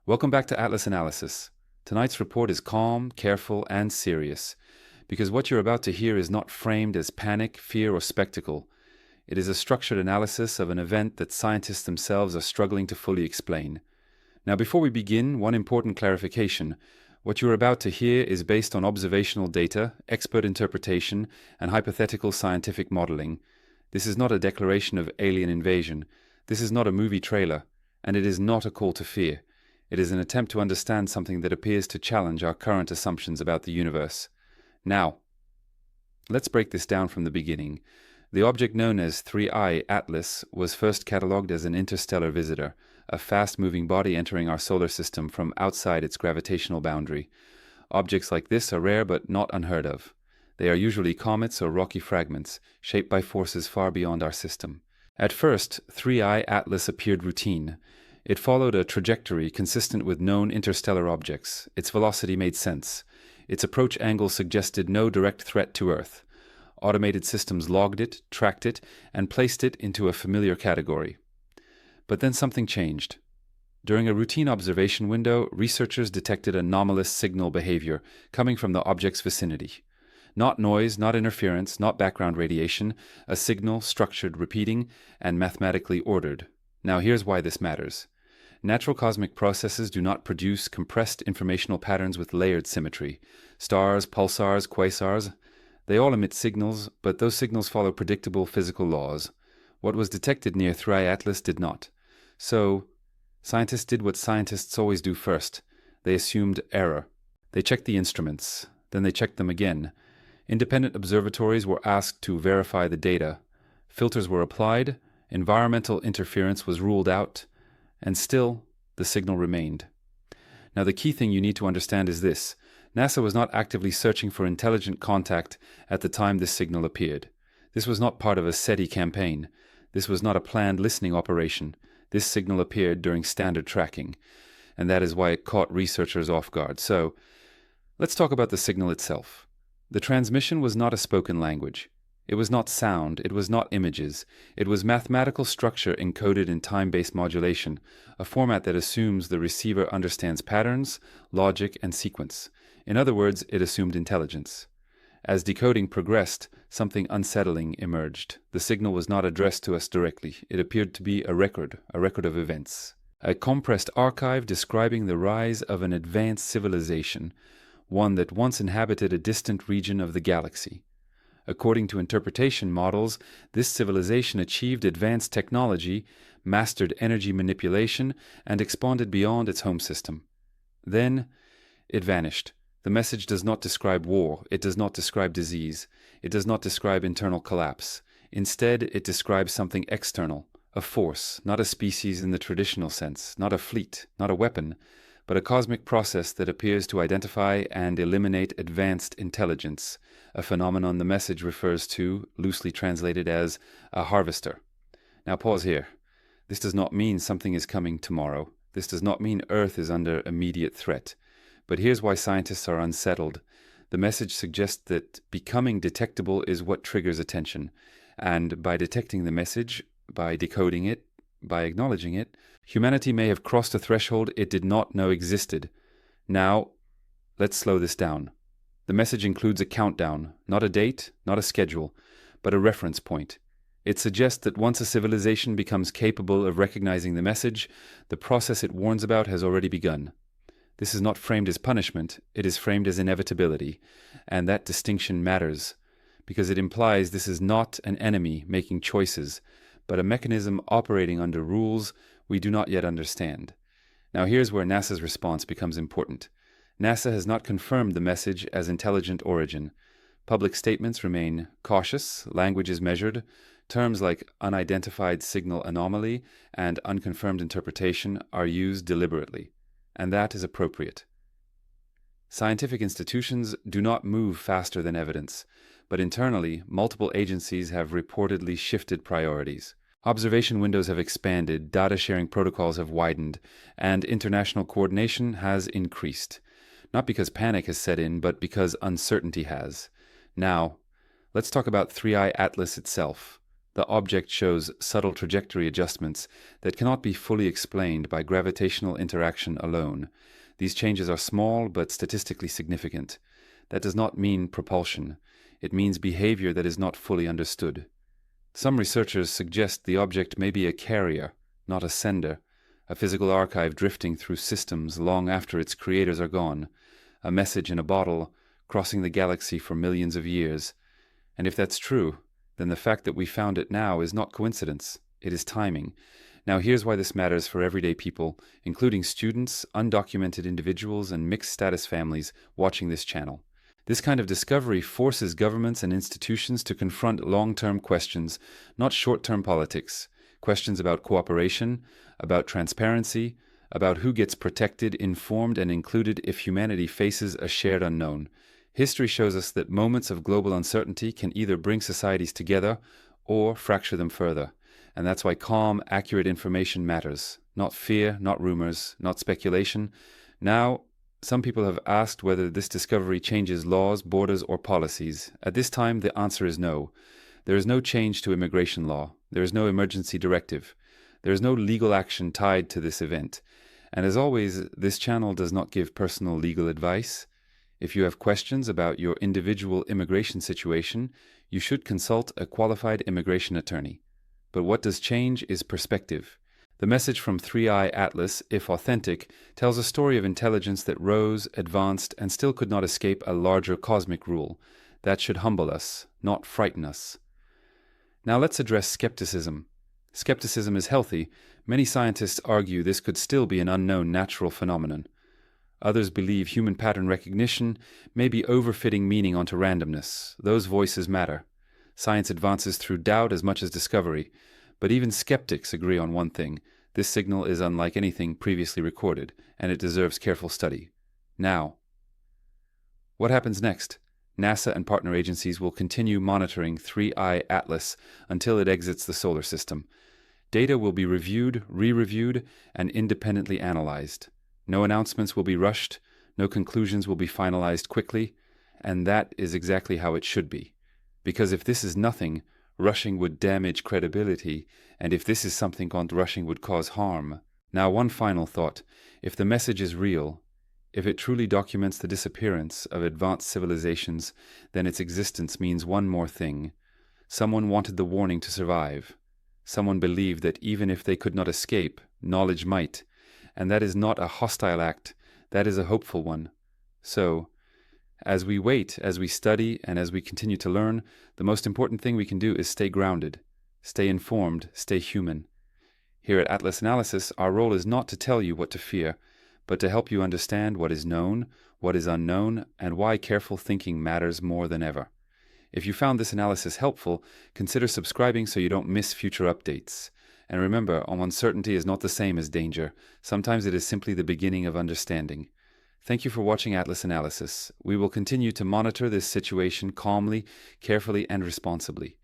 Welcome back to Atlas Analysis. Tonight's report is calm, careful, and serious, because what you're about to hear is not framed as panic, fear, or spectacle. It is a structured analysis of an event that scientists themselves are struggling to fully explain. Now, before we begin, one important clarification. What you are about to hear is based on observational data, expert interpretation, and hypothetical scientific modeling. This is not a declaration of alien invasion. This is not a movie trailer, and it is not a call to fear. It is an attempt to understand something that appears to challenge our current assumptions about the universe. Now, let's break this down from the beginning. The object known as 3I Atlas was first catalogued as an interstellar visitor, a fast-moving body entering our solar system from outside its gravitational boundary. Objects like this are rare but not unheard of. They are usually comets or rocky fragments, shaped by forces far beyond our system. At first, 3I Atlas appeared routine. It followed a trajectory consistent with known interstellar objects. Its velocity made sense. Its approach angle suggested no direct threat to Earth. Automated systems logged it, tracked it, and placed it into a familiar category. But then something changed. During a routine observation window, researchers detected anomalous signal behavior coming from the object's vicinity. Not noise, not interference, not background radiation, a signal structured, repeating, and mathematically ordered. Now here's why this matters. Natural cosmic processes do not produce compressed informational patterns with layered symmetry. Stars, pulsars, quasars, they all emit signals, but those signals follow predictable physical laws. What was detected near 3I Atlas did not. So, scientists did what scientists always do first. They assumed error. They checked the instruments. Then they checked them again. Independent observatories were asked to verify the data. Filters were applied. Environmental interference was ruled out. And still, the signal remained. Now, the key thing you need to understand is this. NASA was not actively searching for intelligent contact at the time this signal appeared. This was not part of a SETI campaign. This was not a planned listening operation. This signal appeared during standard tracking, and that is why it caught researchers off guard. So, let's talk about the signal itself. The transmission was not a spoken language. It was not sound, it was not images. It was mathematical structure encoded in time-based modulation, a format that assumes the receiver understands patterns, logic, and sequence. In other words, it assumed intelligence. As decoding progressed, something unsettling emerged. The signal was not addressed to us directly. It appeared to be a record of events. A compressed archive describing the rise of an advanced civilization, one that once inhabited a distant region of the galaxy. According to interpretation models, this civilization achieved advanced technology, mastered energy manipulation, and expanded beyond its home system. Then, it vanished. The message does not describe war, it does not describe disease, it does not describe internal collapse. Instead, it describes something external, a force, not a species in the traditional sense, not a fleet, not a weapon, but a cosmic process that appears to identify and eliminate advanced intelligence, a phenomenon the message refers to, loosely translated as a harvester. Now pause here. This does not mean something is coming tomorrow. This does not mean Earth is under immediate threat. But here's why scientists are unsettled. The message suggests that becoming detectable is what triggers attention. And by detecting the message, by decoding it, by acknowledging it, humanity may have crossed a threshold it did not know existed. Now, let's slow this down. The message includes a countdown, not a date, not a schedule, but a reference point. It suggests that once a civilization becomes capable of recognizing the message, the process it warns about has already begun. This is not framed as punishment, it is framed as inevitability, and that distinction matters, because it implies this is not an enemy making choices, but a mechanism operating under rules we do not yet understand. Now here's where NASA's response becomes important. NASA has not confirmed the message as intelligent origin. Public statements remain cautious, language is measured, terms like unidentified signal anomaly and unconfirmed interpretation are used deliberately, and that is appropriate. Scientific institutions do not move faster than evidence, but internally, multiple agencies have reportedly shifted priorities. Observation windows have expanded, data sharing protocols have widened, and international coordination has increased. Not because panic has set in, but because uncertainty has. Now, let's talk about 3I Atlas itself. The object shows subtle trajectory adjustments that cannot be fully explained by gravitational interaction alone. These changes are small but statistically significant. That does not mean propulsion. It means behavior that is not fully understood. Some researchers suggest the object may be a carrier, not a sender, a physical archive drifting through systems long after its creators are gone, a message in a bottle crossing the galaxy for millions of years. And if that's true, then the fact that we found it now is not coincidence, it is timing. Now here's why this matters for everyday people, including students, undocumented individuals, and mixed-status families watching this channel. This kind of discovery forces governments and institutions to confront long-term questions, not short-term politics. Questions about cooperation, about transparency, about who gets protected, informed, and included if humanity faces a shared unknown. History shows us that moments of global uncertainty can either bring societies together or fracture them further. And that's why calm, accurate information matters. Not fear, not rumors, not speculation. Now, some people have asked whether this discovery changes laws, borders, or policies. At this time, the answer is no. There is no change to immigration law. There is no emergency directive. There is no legal action tied to this event. And as always, this channel does not give personal legal advice. If you have questions about your individual immigration situation, you should consult a qualified immigration attorney. But what does change is perspective. The message from 3i Atlas, if authentic, tells a story of intelligence that rose, advanced, and still could not escape a larger cosmic rule. That should humble us, not frighten us. Now let's address skepticism. Skepticism is healthy. Many scientists argue this could still be an unknown natural phenomenon. Others believe human pattern recognition may be overfitting meaning onto randomness. Those voices matter. Science advances through doubt as much as discovery. But even skeptics agree on one thing. This signal is unlike anything previously recorded, and it deserves careful study. Now, what happens next? NASA and partner agencies will continue monitoring 3i Atlas until it exits the solar system. Data will be reviewed, re-reviewed, and independently analyzed. No announcements will be rushed, no conclusions will be finalized quickly, and that is exactly how it should be. Because if this is nothing, rushing would damage credibility, and if this is something, rushing would cause harm. Now, one final thought. If the message is real, if it truly documents the disappearance of advanced civilizations, then its existence means one more thing. Someone wanted the warning to survive. Someone believed that even if they could not escape, knowledge might. And that is not a hostile act, that is a hopeful one. So, as we wait, as we study, and as we continue to learn, the most important thing we can do is stay grounded, stay informed, stay human. Here at Atlas Analysis, our role is not to tell you what to fear, but to help you understand what is known, what is unknown, and why careful thinking matters more than ever. If you found this analysis helpful, consider subscribing so you don't miss future updates. And remember, uncertainty is not the same as danger. Sometimes it is simply the beginning of understanding. Thank you for watching Atlas Analysis. We will continue to monitor this situation calmly, carefully, and responsibly.